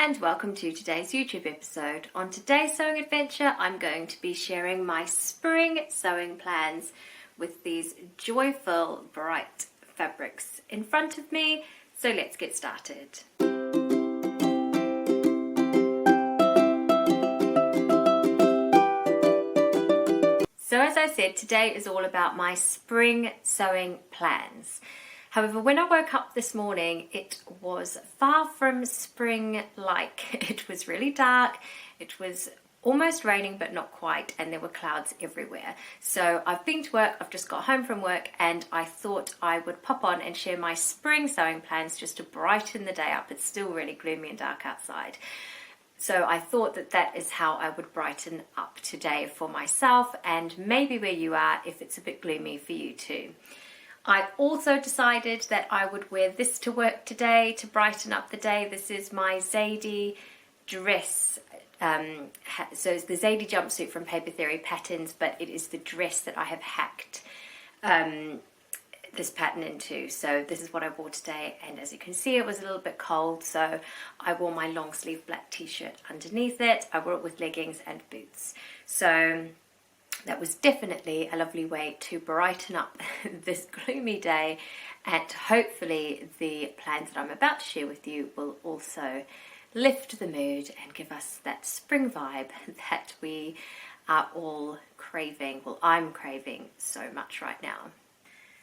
and welcome to today's YouTube episode. On today's sewing adventure, I'm going to be sharing my spring sewing plans with these joyful, bright fabrics in front of me. So let's get started. So as I said, today is all about my spring sewing plans. However, when I woke up this morning, it was far from spring-like. It was really dark, it was almost raining but not quite, and there were clouds everywhere. So I've been to work, I've just got home from work, and I thought I would pop on and share my spring sewing plans just to brighten the day up. It's still really gloomy and dark outside. So I thought that that is how I would brighten up today for myself, and maybe where you are if it's a bit gloomy for you too. I also decided that I would wear this to work today to brighten up the day. This is my Zadie dress. So it's the Zadie jumpsuit from Paper Theory Patterns, but it is the dress that I have hacked this pattern into. So this is what I wore today, and as you can see, it was a little bit cold, so I wore my long sleeve black t-shirt underneath it. I wore it with leggings and boots. So that was definitely a lovely way to brighten up this gloomy day, and hopefully the plans that I'm about to share with you will also lift the mood and give us that spring vibe that we are all craving. Well, I'm craving so much right now.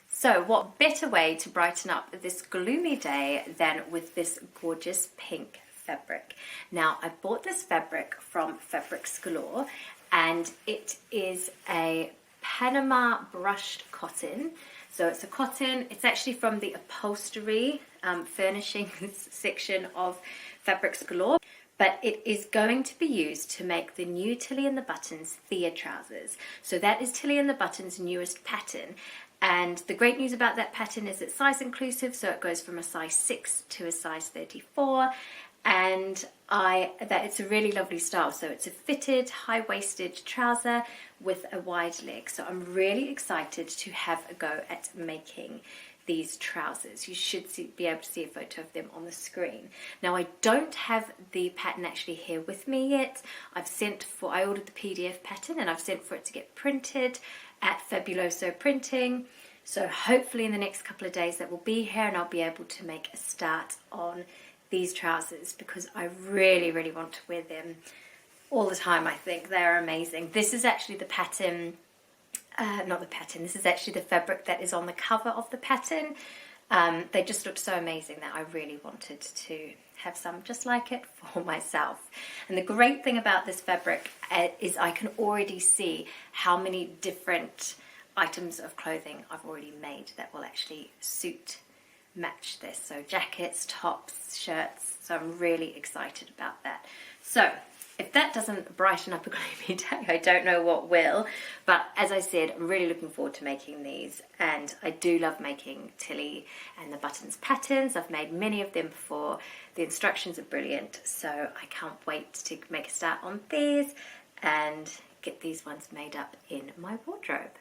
So what better way to brighten up this gloomy day than with this gorgeous pink fabric. Now, I bought this fabric from Fabrics Galore, and it is a Panama brushed cotton. So it's a cotton, it's actually from the upholstery furnishings section of Fabrics Galore, but it is going to be used to make the new Tilly and the Buttons Thea trousers. So that is Tilly and the Buttons' newest pattern. And the great news about that pattern is it's size inclusive, so it goes from a size 6 to a size 34. And that it's a really lovely style. So it's a fitted, high-waisted trouser with a wide leg. So I'm really excited to have a go at making these trousers. You should be able to see a photo of them on the screen. Now, I don't have the pattern actually here with me yet. I ordered the PDF pattern, and I've sent for it to get printed at Fabuloso Printing. So hopefully in the next couple of days that will be here, and I'll be able to make a start on these trousers, because I really, really want to wear them all the time. I think they're amazing. This is actually the pattern, this is actually the fabric that is on the cover of the pattern. They just looked so amazing that I really wanted to have some just like it for myself. And the great thing about this fabric is I can already see how many different items of clothing I've already made that will actually match this. So jackets, tops, shirts. So I'm really excited about that. So if that doesn't brighten up a gloomy day, I don't know what will. But as I said, I'm really looking forward to making these, and I do love making Tilly and the Buttons patterns. I've made many of them before. The instructions are brilliant, so I can't wait to make a start on these and get these ones made up in my wardrobe.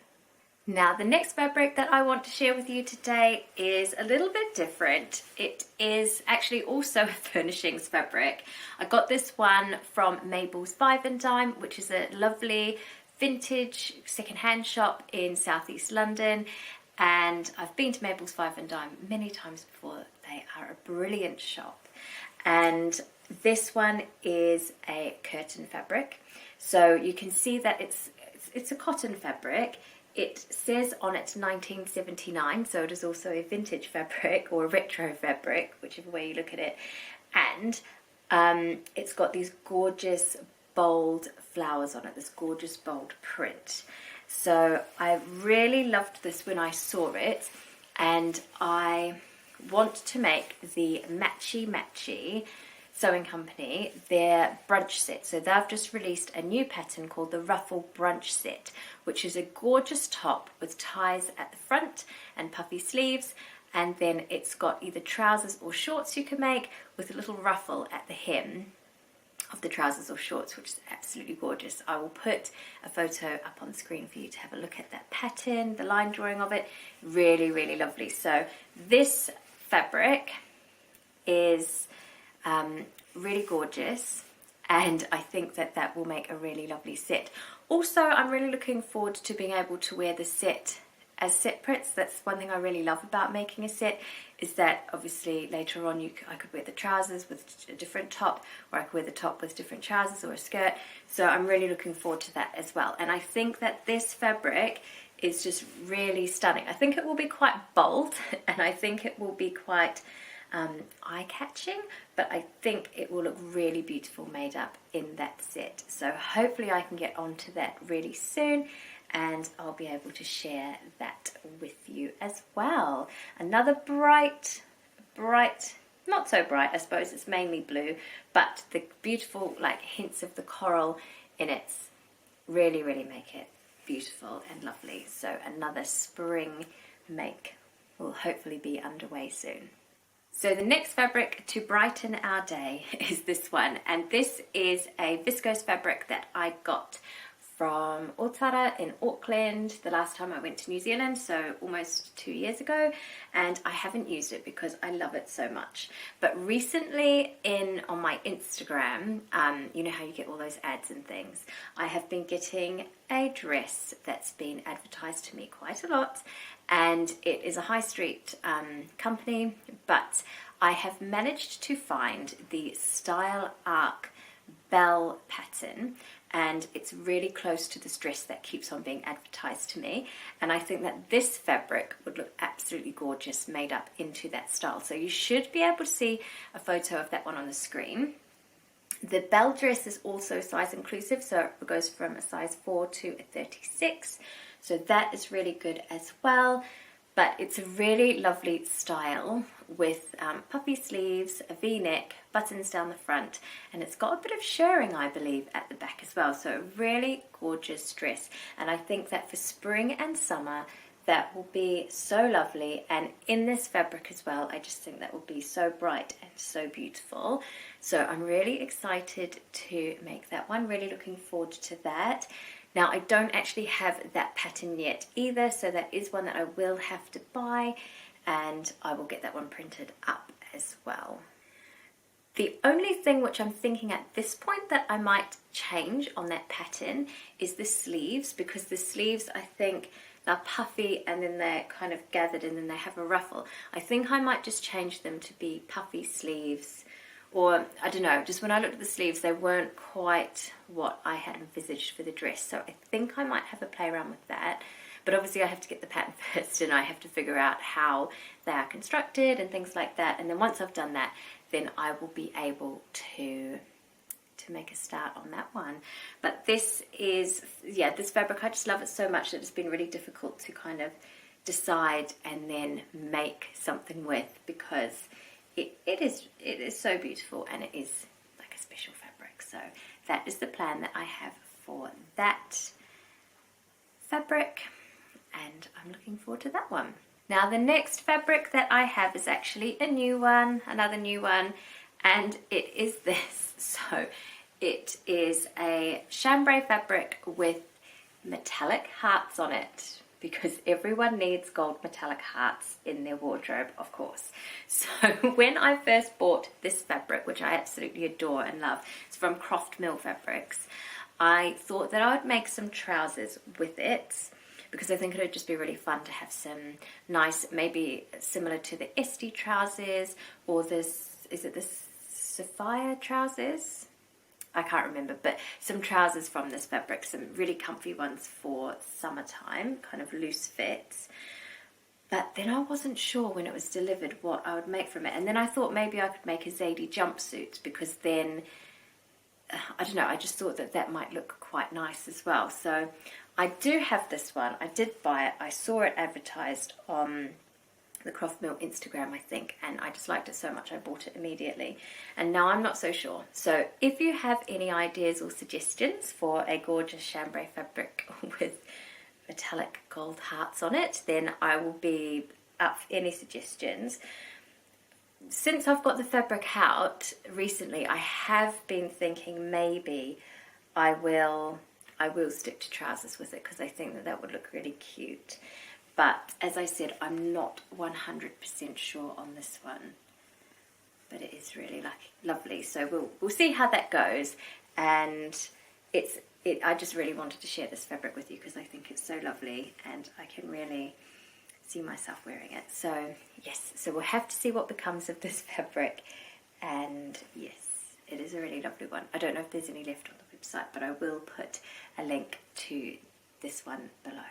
Now, the next fabric that I want to share with you today is a little bit different. It is actually also a furnishings fabric. I got this one from Mabel's Five and Dime, which is a lovely vintage second-hand shop in southeast London. And I've been to Mabel's Five and Dime many times before. They are a brilliant shop. And this one is a curtain fabric. So you can see that it's a cotton fabric. It says on it 1979, so it is also a vintage fabric or a retro fabric, whichever way you look at it. And it's got these gorgeous bold flowers on it, this gorgeous bold print. So I really loved this when I saw it, and I want to make the Matchy Sewing Company their brunch set. So they've just released a new pattern called the Ruffle Brunch Set, which is a gorgeous top with ties at the front and puffy sleeves, and then it's got either trousers or shorts you can make with a little ruffle at the hem of the trousers or shorts, which is absolutely gorgeous. I will put a photo up on the screen for you to have a look at that pattern, the line drawing of it. Really, really lovely. So this fabric is really gorgeous, and I think that that will make a really lovely set. Also, I'm really looking forward to being able to wear the set as separates. That's one thing I really love about making a set, is that obviously later on I could wear the trousers with a different top, or I could wear the top with different trousers or a skirt. So I'm really looking forward to that as well. And I think that this fabric is just really stunning. I think it will be quite bold, and I think it will be quite eye-catching, but I think it will look really beautiful made up in that set. So hopefully I can get onto that really soon, and I'll be able to share that with you as well. Another bright, not so bright, I suppose it's mainly blue, but the beautiful like hints of the coral in it really make it beautiful and lovely. So another spring make will hopefully be underway soon. So the next fabric to brighten our day is this one, and this is a viscose fabric that I got from Otara in Auckland the last time I went to New Zealand, so almost 2 years ago, and I haven't used it because I love it so much. But recently on my Instagram, you know how you get all those ads and things, I have been getting a dress that's been advertised to me quite a lot, and it is a high street company, but I have managed to find the Style Arc bell pattern, and it's really close to this dress that keeps on being advertised to me, and I think that this fabric would look absolutely gorgeous made up into that style. So you should be able to see a photo of that one on the screen. The bell dress is also size inclusive, so it goes from a size 4 to a 36, so that is really good as well. But it's a really lovely style with puffy sleeves, a v-neck, buttons down the front, and it's got a bit of shirring, I believe, at the back as well. So a really gorgeous dress, and I think that for spring and summer that will be so lovely. And in this fabric as well, I just think that will be so bright and so beautiful. So I'm really excited to make that one, really looking forward to that. Now, I don't actually have that pattern yet either, so that is one that I will have to buy, and I will get that one printed up as well. The only thing which I'm thinking at this point that I might change on that pattern is the sleeves, because the sleeves, I think, they're puffy and then they're kind of gathered and then they have a ruffle. I think I might just change them to be puffy sleeves, or I don't know, just when I looked at the sleeves, they weren't quite what I had envisaged for the dress. So I think I might have a play around with that. But obviously I have to get the pattern first, and I have to figure out how they are constructed and things like that. And then once I've done that, then I will be able to make a start on that one. But this is, yeah, this fabric, I just love it so much that it's been really difficult to kind of decide and then make something with, because it is so beautiful, and it is like a special fabric. So that is the plan that I have for that fabric, and I'm looking forward to that one. Now the next fabric that I have is actually a new one, another new one, and it is this. So it is a chambray fabric with metallic hearts on it, because everyone needs gold metallic hearts in their wardrobe, of course. So when I first bought this fabric, which I absolutely adore and love, it's from Croft Mill Fabrics, I thought that I would make some trousers with it, because I think it would just be really fun to have some nice, maybe similar to the Esty trousers, or this, is it the Sapphire trousers? I can't remember, but some trousers from this fabric, some really comfy ones for summertime, kind of loose fits. But then I wasn't sure when it was delivered what I would make from it. And then I thought maybe I could make a Zadie jumpsuit, because then, I don't know, I just thought that that might look quite nice as well. So I do have this one. I did buy it. I saw it advertised on the Croft Mill Instagram, I think, and I just liked it so much I bought it immediately. And now I'm not so sure. So if you have any ideas or suggestions for a gorgeous chambray fabric with metallic gold hearts on it, then I will be up for any suggestions. Since I've got the fabric out recently, I have been thinking maybe I will stick to trousers with it, because I think that that would look really cute. But as I said, I'm not 100% sure on this one. but it is really lovely. So we'll see how that goes. And I just really wanted to share this fabric with you because I think it's so lovely and I can really see myself wearing it. So yes, so we'll have to see what becomes of this fabric. And yes, it is a really lovely one. I don't know if there's any left on the website, but I will put a link to this one below.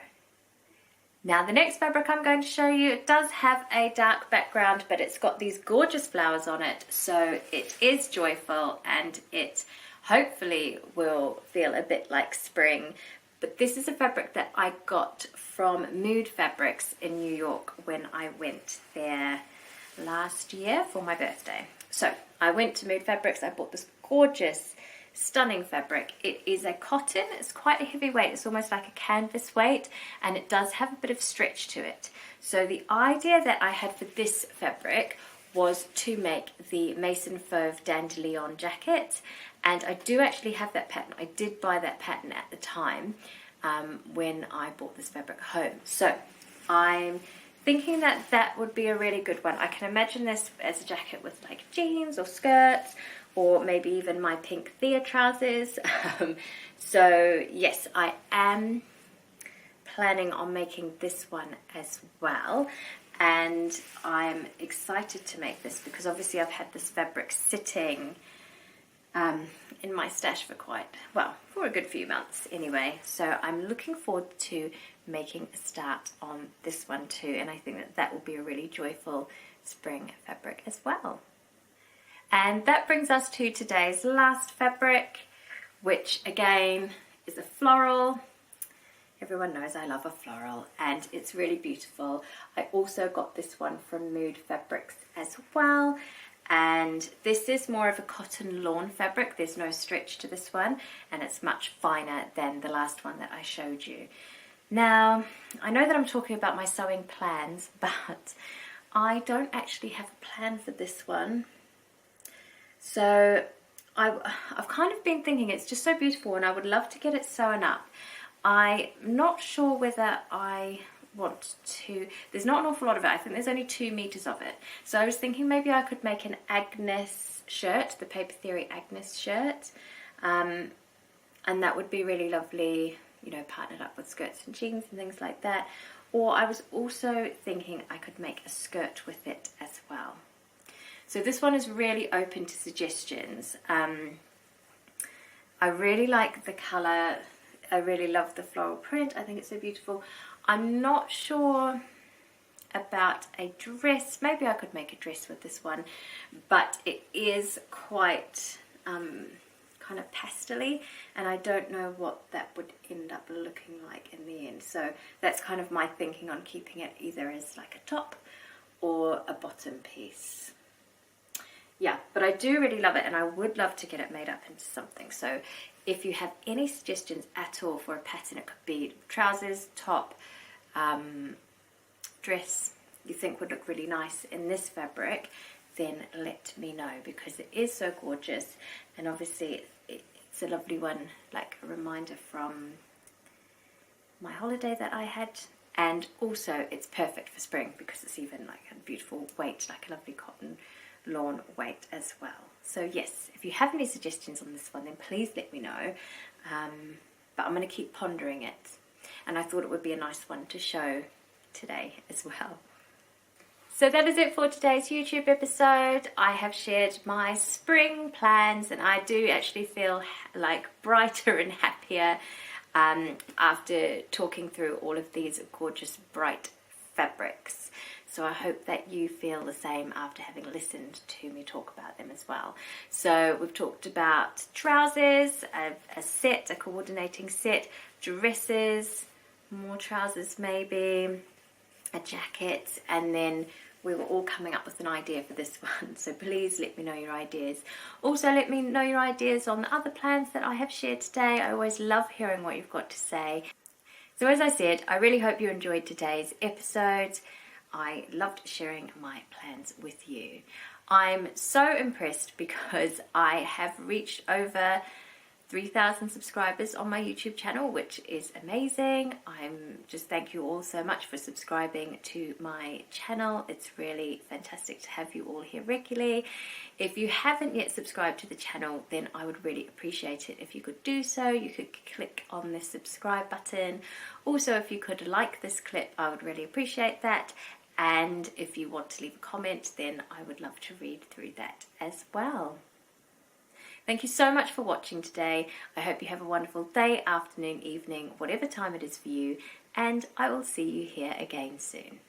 Now the next fabric I'm going to show you, it does have a dark background, but it's got these gorgeous flowers on it, so it is joyful and it hopefully will feel a bit like spring. But this is a fabric that I got from Mood Fabrics in New York when I went there last year for my birthday. So I went to Mood Fabrics, I bought this gorgeous, stunning fabric. It is a cotton, it's quite a heavy weight, it's almost like a canvas weight, and it does have a bit of stretch to it. So the idea that I had for this fabric was to make the Mason Fauve Dandelion jacket, and I do actually have that pattern. I did buy that pattern at the time when I bought this fabric home. So I'm thinking that that would be a really good one. I can imagine this as a jacket with like jeans or skirts, or maybe even my pink Thea trousers. So yes, I am planning on making this one as well, and I'm excited to make this because obviously I've had this fabric sitting in my stash for a good few months anyway. So I'm looking forward to making a start on this one too, and I think that that will be a really joyful spring fabric as well. And that brings us to today's last fabric, which again is a floral. Everyone knows I love a floral and it's really beautiful. I also got this one from Mood Fabrics as well. And this is more of a cotton lawn fabric. There's no stretch to this one and it's much finer than the last one that I showed you. Now, I know that I'm talking about my sewing plans, but I don't actually have a plan for this one. So I've kind of been thinking it's just so beautiful and I would love to get it sewn up. I'm not sure whether I want to, there's not an awful lot of it. I think there's only 2 meters of it. So I was thinking maybe I could make an Agnes shirt, the Paper Theory Agnes shirt. And that would be really lovely, you know, partnered up with skirts and jeans and things like that. Or I was also thinking I could make a skirt with it as well. So this one is really open to suggestions. I really like the colour. I really love the floral print. I think it's so beautiful. I'm not sure about a dress. Maybe I could make a dress with this one, but it is quite kind of pastel-y, and I don't know what that would end up looking like in the end. So that's kind of my thinking on keeping it either as like a top or a bottom piece. Yeah, but I do really love it and I would love to get it made up into something. So if you have any suggestions at all for a pattern, it could be trousers, top, dress, you think would look really nice in this fabric, then let me know because it is so gorgeous. And obviously it's a lovely one, like a reminder from my holiday that I had. And also it's perfect for spring because it's even like a beautiful weight, like a lovely cotton lawn weight as well. So yes, if you have any suggestions on this one, then please let me know. But I'm going to keep pondering it, and I thought it would be a nice one to show today as well. So that is it for today's YouTube episode. I have shared my spring plans, and I do actually feel like brighter and happier after talking through all of these gorgeous bright fabrics. So I hope that you feel the same after having listened to me talk about them as well. So we've talked about trousers, a set, a coordinating set, dresses, more trousers maybe, a jacket, and then we were all coming up with an idea for this one. So please let me know your ideas. Also let me know your ideas on the other plans that I have shared today. I always love hearing what you've got to say. So as I said, I really hope you enjoyed today's episode. I loved sharing my plans with you. I'm so impressed because I have reached over 3,000 subscribers on my YouTube channel, which is amazing. Thank you all so much for subscribing to my channel. It's really fantastic to have you all here regularly. If you haven't yet subscribed to the channel, then I would really appreciate it if you could do so. You could click on the subscribe button. Also, if you could like this clip, I would really appreciate that. And if you want to leave a comment, then I would love to read through that as well. Thank you so much for watching today. I hope you have a wonderful day, afternoon, evening, whatever time it is for you, and I will see you here again soon.